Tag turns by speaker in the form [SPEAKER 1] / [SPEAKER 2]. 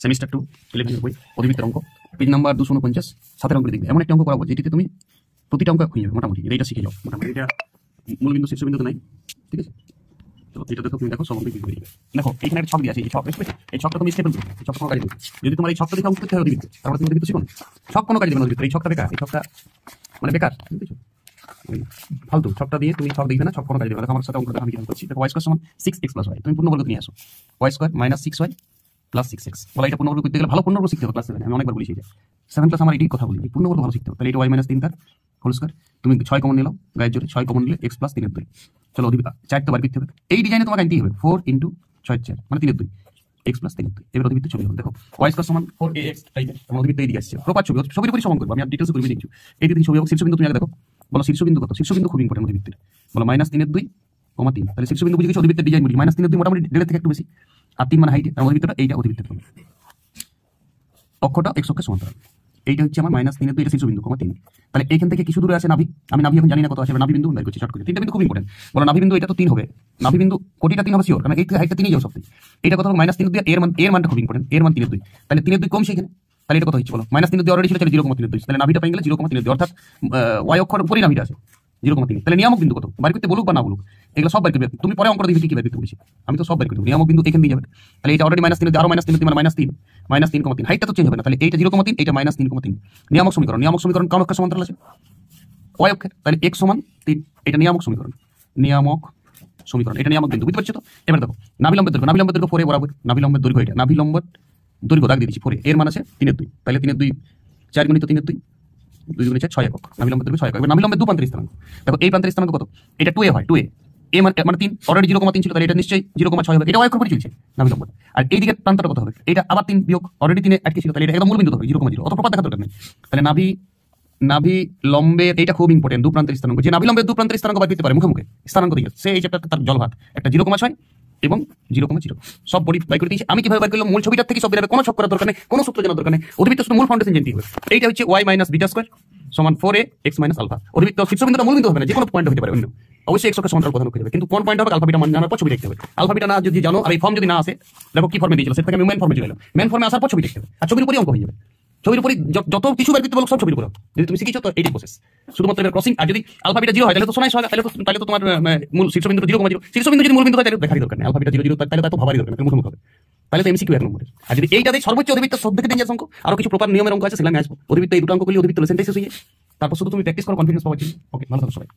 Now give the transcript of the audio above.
[SPEAKER 1] semester 2 11 বই অধিবৃত্তের অঙ্ক page number 249 7 অঙ্কের দিকে এমন একটা অঙ্ক করাবো যেটিতে তুমি প্রতিটা অঙ্ক খুঁজে যাবে মোটামুটি এটা শিখে যাও মোটামুটি এটা মূলবিন্দু শীর্ষবিন্দু তো নাই ঠিক আছে তো এটা দেখো তুমি দেখো সব অঙ্ক কি করে দেখো এখানে একটা ছক দিয়ে আছে এই ছক এই ছকটা তুমি স্টেপল করবে এই ছক কোনো কাজ দেবে যদি তোমার এই ছকটা দেখে অঙ্ক করতে হয় অধিবৃত্ত তারপরে তুমি অধিবৃত্ত শিখো ছক কোনো কাজ দেবে না অধিবৃত্ত এই ছকটা বেকার এই ছকটা মানে বেকার বুঝছো ফালতু ছকটা দিয়ে তুমি ছক দেখবে না ছক কোনো কাজ দেবে না আমার সাথে অঙ্কটা আমি কি করছি দেখো y স্কয়ার সমান 6x + y তুমি পূর্ণবর্গ নিয়ে আসো y স্কয়ার - 6y + 6x বলা এটা পূর্ণবর্গ করতে গেলে ভালো পূর্ণবর্গ শিখতে হবে ক্লাস 7 আমি অনেকবার বলেছি এটা 7 ক্লাস আমার এটাই কথা বলি পূর্ণবর্গ ভালো শিখতে হবে তাহলে এটা y - 3 তার হোল স্কয়ার তুমি 6 কমন নিলাও গায়ের জোরে 6 কমন নিলে x + 3 এর 2 চলো অধিবৃত্ত 4 তো বার করতে হবে এই ডিজাইনে তোমাকে আনতেই হবে 4 * 6 এর 4 মানে 3 এর 2 x + 3 এর 2 এবার অধিবৃত্ত ছবি হলো দেখো y স্কয়ার সমান 4ax টাইপের আমরা অধিবৃত্ত এই দিকে আসছে প্রপার ছবি ছবির উপরই সমান করব আমি আর ডিটেইলসে করব দেখছো এই দিকে ছবি হবে শীর্ষবিন্দু তুমি আগে দেখো বলো শীর্ষবিন্দু কত শীর্ষবিন্দু খুব ইম্পর্টেন্ট অধিবৃত্তের বলো -3 এর 2, 3 তাহলে শীর্ষবিন্দু বুঝে গেছো অধিবৃত্তের ডিজাইন বুঝি -3 এর 2 মোটামুটি 1.5 থেকে একটু বেশি আর 3 মানে হাইটে আর অধিবৃত্তটা এইটা অধিবৃত্তের হবে অক্ষটা x অক্ষের সমান্তরাল এইটা হচ্ছে আমার -3 এর 2 এটা শীর্ষবিন্দু 3 তাহলে এইখান থেকে কিছু দূরে আছে নাভি আমি নাভি এখন জানি না কত আছে নাভি বিন্দু বের করছি শর্ট করে তিনটা বিন্দু খুব ইম্পর্টেন্ট বলো নাভি বিন্দু এটা তো 3 হবে নাভি বিন্দু কোটিটা 3 হবে শিওর কারণ এই থেকে হাইটটা 3 যাও সবথেকে এটা কত হবে -3 এর 2 এর মানটা খুব ইম্পর্টেন্ট এর মান 3 এর 2 তাহলে 3 এর 2 কম সেখানে তাহলে এটা কত হচ্ছে বলো -3 এর 2 অলরেডি ছিল তাহলে 0.3 এর 2 তাহলে নাভিটা পেয়ে গেলে 0.3 এর 2 অর্থাৎ y অক্ষর উপরেই নাভিটা আছে 0.3 তাহলে নিয়ামক বিন্দু কত বার করতে বলুক বা না বলুক এগুলো সব বার করবে তুমি পরে অঙ্ক দিবি কি বার করতে বলেছি আমি তো সব বার করব নিয়ামক বিন্দু এখান দিয়ে যাবে তাহলে এটা অলরেডি -3 এর 2 আরো -3 এর 2 মানে -3 হাইটটা তো চেঞ্জ হবে না তাহলে এইটা 0.3 এটা -3.3 নিয়ামক সমীকরণ কোন অক্ষের সমান্তরাল আছে y অক্ষের তাহলে x সমান 3 এটা নিয়ামক সমীকরণ এটা নিয়ামক বিন্দু বুঝতে পারছো তো এবার দেখো নাভিলম্বের দৈর্ঘ্য 4 বরাবর নাভিলম্বের দৈর্ঘ্য এটা নাভিলম্বের দৈর্ঘ্য দাগ দিয়ে দিচ্ছি 4 এর মান আছে 3 এর 2 তাহলে 3 এর 2 4 গুণিত 3 এর 2 2 গুণিত 6 একক নাভিলম্বের দৈর্ঘ্য 6 একক এবার নাভিলম্বের 2 প্রান্তের স্থানাঙ্ক দেখো এই প্রান্তের স্থানাঙ্ক কত এটা 2a হয় 2a এ মানে 3 অলরেডি 0.3 ছিল তাহলে এটা নিশ্চয়ই 0.6 হবে এটা y অক্ষর উপরে চলছে নাভিলম্ব আর এই দিকে প্রান্তটা কত হবে এটা আবার 3 বিয়োগ অলরেডি 3 এ আটকে ছিল তাহলে এটা একদম মূল বিন্দু হবে 0.0 অত প্রপাত দেখা দরকার নেই তাহলে নাভি লম্বের এটা খুব ইম্পর্টেন্ট দু প্রান্তের স্থানাঙ্ক যে নাভি লম্বের দু প্রান্তের স্থানাঙ্ক বার করতে পারে মুখে মুখে স্থানাঙ্ক দিকে সে এই চ্যাপ্টারটা তার জলভাত একটা 0.6 এবং 0.0 সব বডি বাই করে দিয়েছি আমি কিভাবে বার করলাম মূল ছবিটার থেকে সব বের হবে কোনো ছক করার দরকার নেই কোনো সূত্র জানার দরকার নেই অধিবৃত্ত শুধু মূল ফাউন্ডেশন জানতে হবে এইটা হচ্ছে y - β² সমান 4ax - আলফা অধিবৃত্ত শীর্ষবিন্দুটা মূল বিন্দু হবে না যে কোনো পয়েন্ট হতে পারে অন্য অবশ্যই x অক্ষের সমান্তরাল কথা লিখতে হবে কিন্তু কোন পয়েন্ট হবে আলফা বিটা মান জানার পর ছবি দেখতে হবে আলফা বিটা না যদি জানো আর এই ফর্ম যদি না আসে দেখো কি ফর্মে দিয়েছিল সেটা থেকে আমি মেন ফর্মে চলে এলাম মেন ফর্মে আসার পর ছবি দেখতে হবে আর ছবির উপরই অঙ্ক হয়ে যাবে ছবির উপরই যত কিছু বের করতে বলো সব ছবির উপর যদি তুমি শিখেছো তো এইটাই প্রসেস শুধুমাত্র এর ক্রসিং আর যদি আলফা বিটা 0 হয় তাহলে তো সোনাই তাহলে তো তোমার মূল শীর্ষবিন্দু 0.0 শীর্ষবিন্দু যদি মূল বিন্দু হয় তাহলে দেখারই দরকার নেই আলফা বিটা 0 তাহলে তো ভাবারই দরকার নেই মুখোমুখি হবে তাহলে তো এমসিকিউ এক নম্বরের আর যদি এইটাতে সর্বোচ্চ অধিবৃত্ত সবথেকে ডেঞ্জারাস অঙ্ক আর কিছু প্রপার নিয়মের অঙ্ক আছে সেগুলো আমি আসবো অধিবৃত্ত এই দুটো অঙ্ক করলে অধিবৃত্ত সেন্টেন্স হয়ে তারপর শুধু তুমি প্র্যাকটিস করো কনফিডেন্স পাওয়ার জন্য ওকে ভালো থাকো সবাই